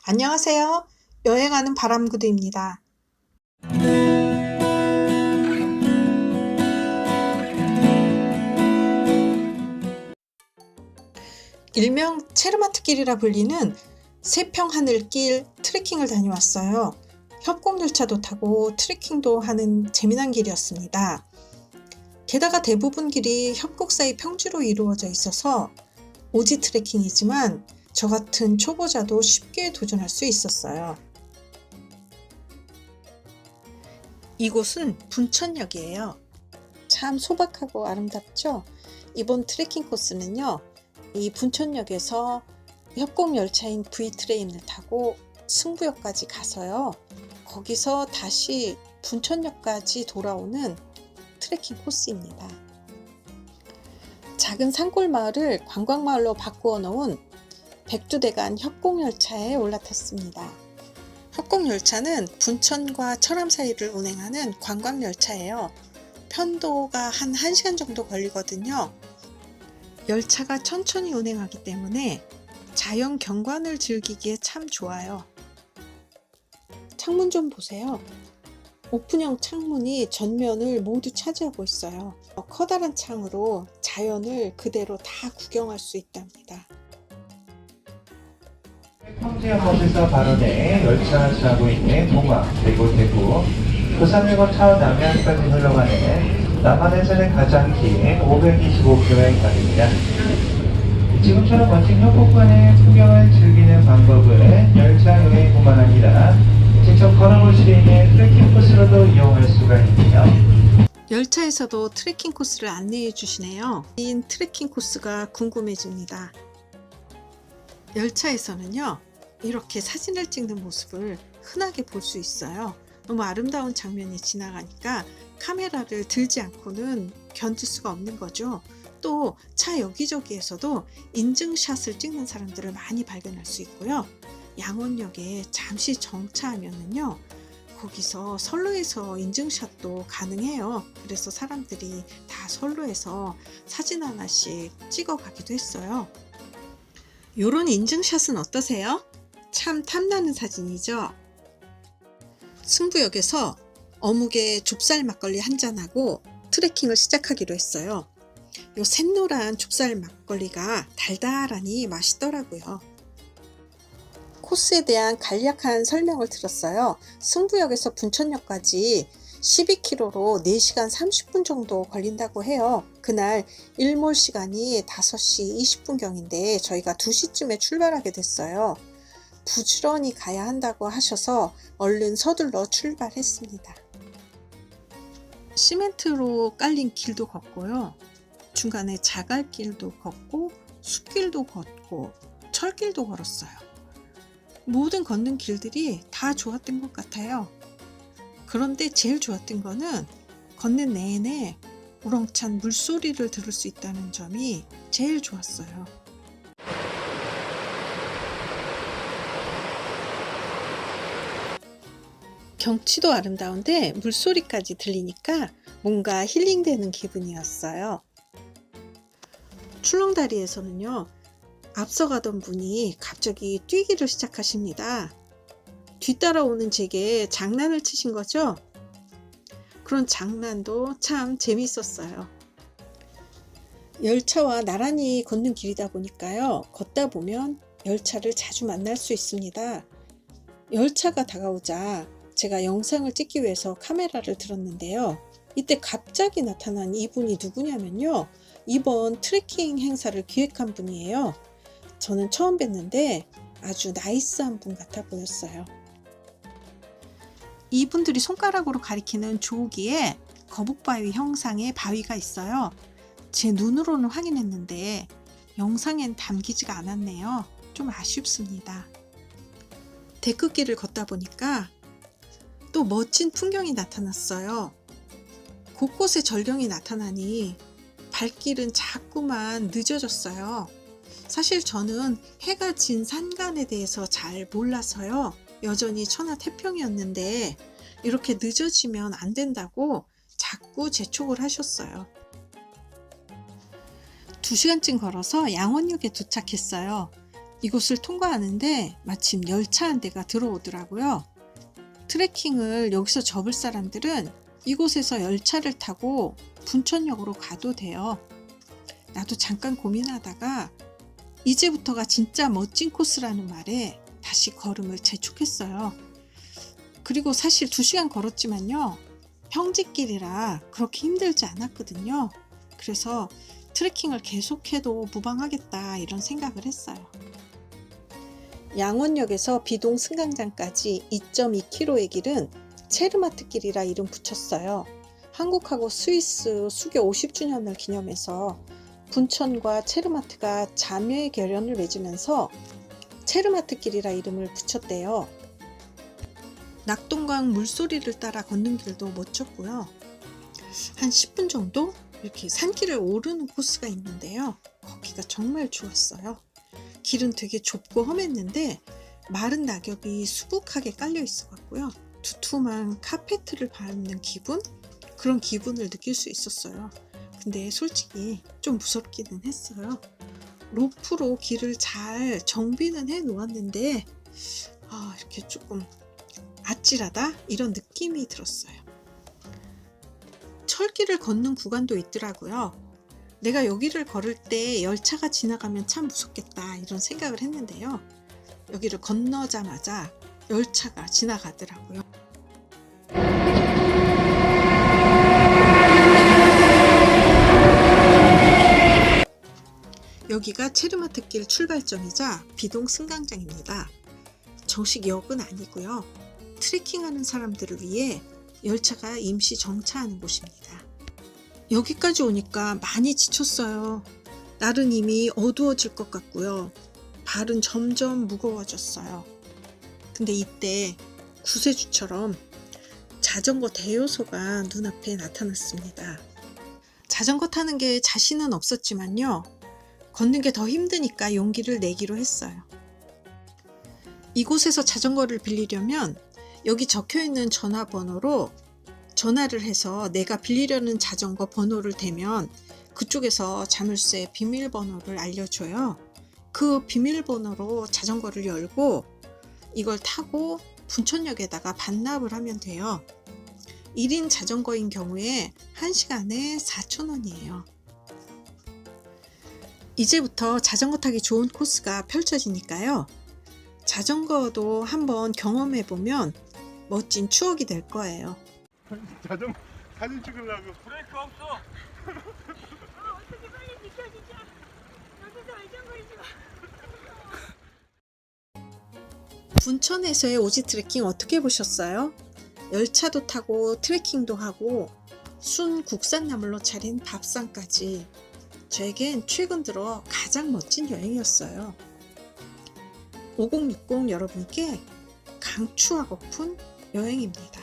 안녕하세요. 여행하는 바람구두입니다. 일명 체르마트길이라 불리는 세평하늘길 트레킹을 다녀왔어요. 협곡열차도 타고 트레킹도 하는 재미난 길이었습니다. 게다가 대부분 길이 협곡 사이 평지로 이루어져 있어서 오지 트레킹이지만 저 같은 초보자도 쉽게 도전할 수 있었어요. 이곳은 분천역이에요. 참 소박하고 아름답죠? 이번 트레킹 코스는요, 이 분천역에서 협곡열차인 V트레인을 타고 승부역까지 가서요, 거기서 다시 분천역까지 돌아오는 트레킹 코스입니다. 작은 산골 마을을 관광마을로 바꾸어 놓은 백두대간 협곡열차에 올라탔습니다. 협곡열차는 분천과 철암 사이를 운행하는 관광열차예요. 편도가 한 1시간 정도 걸리거든요. 열차가 천천히 운행하기 때문에 자연 경관을 즐기기에 참 좋아요. 창문 좀 보세요. 오픈형 창문이 전면을 모두 차지하고 있어요. 커다란 창으로 자연을 그대로 다 구경할 수 있답니다. 평지연못에서 발원해 열차 지나고 있는 동화 그리고 대구, 부산을 거쳐 남해안까지 흘러가는 남한에서는 가장 긴 525km의 거리입니다. 지금처럼 멋진 협곡간의 풍경을 즐기는 방법은 열차 여행뿐만 아니라 직접 걸어볼 수 있는 트레킹 코스로도 이용할 수가 있는데요. 열차에서도 트레킹 코스를 안내해 주시네요. 긴 트레킹 코스가 궁금해집니다. 열차에서는요, 이렇게 사진을 찍는 모습을 흔하게 볼 수 있어요. 너무 아름다운 장면이 지나가니까 카메라를 들지 않고는 견딜 수가 없는 거죠. 또 차 여기저기에서도 인증샷을 찍는 사람들을 많이 발견할 수 있고요. 양원역에 잠시 정차하면은요, 거기서 선로에서 인증샷도 가능해요. 그래서 사람들이 다 선로에서 사진 하나씩 찍어 가기도 했어요. 요런 인증샷은 어떠세요? 참 탐나는 사진이죠? 승부역에서 어묵에 좁쌀 막걸리 한잔하고 트레킹을 시작하기로 했어요. 요 샛노란 좁쌀 막걸리가 달달하니 맛있더라고요. 코스에 대한 간략한 설명을 들었어요. 승부역에서 분천역까지 12km로 4시간 30분 정도 걸린다고 해요. 그날 일몰 시간이 5시 20분경인데 저희가 2시쯤에 출발하게 됐어요. 부지런히 가야 한다고 하셔서 얼른 서둘러 출발했습니다. 시멘트로 깔린 길도 걷고요. 중간에 자갈길도 걷고 숲길도 걷고 철길도 걸었어요. 모든 걷는 길들이 다 좋았던 것 같아요. 그런데 제일 좋았던 거는 걷는 내내 우렁찬 물소리를 들을 수 있다는 점이 제일 좋았어요. 경치도 아름다운데 물소리까지 들리니까 뭔가 힐링되는 기분이었어요. 출렁다리에서는요, 앞서가던 분이 갑자기 뛰기를 시작하십니다. 뒤따라오는 제게 장난을 치신 거죠? 그런 장난도 참 재밌었어요. 열차와 나란히 걷는 길이다 보니까요, 걷다 보면 열차를 자주 만날 수 있습니다. 열차가 다가오자 제가 영상을 찍기 위해서 카메라를 들었는데요. 이때 갑자기 나타난 이분이 누구냐면요, 이번 트레킹 행사를 기획한 분이에요. 저는 처음 뵀는데 아주 나이스한 분 같아 보였어요. 이분들이 손가락으로 가리키는 조기에 거북바위 형상의 바위가 있어요. 제 눈으로는 확인했는데 영상엔 담기지가 않았네요. 좀 아쉽습니다. 데크길을 걷다 보니까 또 멋진 풍경이 나타났어요. 곳곳에 절경이 나타나니 발길은 자꾸만 늦어졌어요. 사실 저는 해가 진 산간에 대해서 잘 몰라서요, 여전히 천하태평이었는데 이렇게 늦어지면 안 된다고 자꾸 재촉을 하셨어요. 2시간쯤 걸어서 양원역에 도착했어요. 이곳을 통과하는데 마침 열차 한 대가 들어오더라고요. 트레킹을 여기서 접을 사람들은 이곳에서 열차를 타고 분천역으로 가도 돼요. 나도 잠깐 고민하다가 이제부터가 진짜 멋진 코스라는 말에 다시 걸음을 재촉했어요. 그리고 사실 2시간 걸었지만요. 평지길이라 그렇게 힘들지 않았거든요. 그래서 트레킹을 계속해도 무방하겠다 이런 생각을 했어요. 양원역에서 비동 승강장까지 2.2km의 길은 체르마트 길이라 이름 붙였어요. 한국하고 스위스 수교 50주년을 기념해서 분천과 체르마트가 자매의 결연을 맺으면서 체르마트 길이라 이름을 붙였대요. 낙동강 물소리를 따라 걷는 길도 멋졌고요. 한 10분 정도 이렇게 산길을 오르는 코스가 있는데요. 거기가 정말 좋았어요. 길은 되게 좁고 험했는데 마른 낙엽이 수북하게 깔려 있어 갖고요. 두툼한 카페트를 밟는 기분? 그런 기분을 느낄 수 있었어요. 근데 솔직히 좀 무섭기는 했어요. 로프로 길을 잘 정비는 해 놓았는데 이렇게 조금 아찔하다? 이런 느낌이 들었어요. 철길을 걷는 구간도 있더라고요. 내가 여기를 걸을 때 열차가 지나가면 참 무섭겠다 이런 생각을 했는데요. 여기를 건너자마자 열차가 지나가더라고요. 여기가 체르마트길 출발점이자 비동 승강장입니다. 정식 역은 아니고요. 트레킹하는 사람들을 위해 열차가 임시 정차하는 곳입니다. 여기까지 오니까 많이 지쳤어요. 날은 이미 어두워질 것 같고요. 발은 점점 무거워졌어요. 근데 이때 구세주처럼 자전거 대여소가 눈앞에 나타났습니다. 자전거 타는 게 자신은 없었지만요. 걷는 게 더 힘드니까 용기를 내기로 했어요. 이곳에서 자전거를 빌리려면 여기 적혀있는 전화번호로 전화를 해서 내가 빌리려는 자전거 번호를 대면 그쪽에서 자물쇠 비밀번호를 알려줘요. 그 비밀번호로 자전거를 열고 이걸 타고 분천역에다가 반납을 하면 돼요. 1인 자전거인 경우에 1시간에 4,000원이에요. 이제부터 자전거 타기 좋은 코스가 펼쳐지니까요. 자전거도 한번 경험해보면 멋진 추억이 될 거예요. 자전거 사진 찍으려고 브레이크 없어. 어떻게 빨리 비켜 진짜. 여기서 얼쩡거리지 마. 분천에서의 오지 트레킹 어떻게 보셨어요? 열차도 타고 트레킹도 하고 순 국산나물로 차린 밥상까지 저에겐 최근 들어 가장 멋진 여행이었어요. 5060 여러분께 강추하고픈 여행입니다.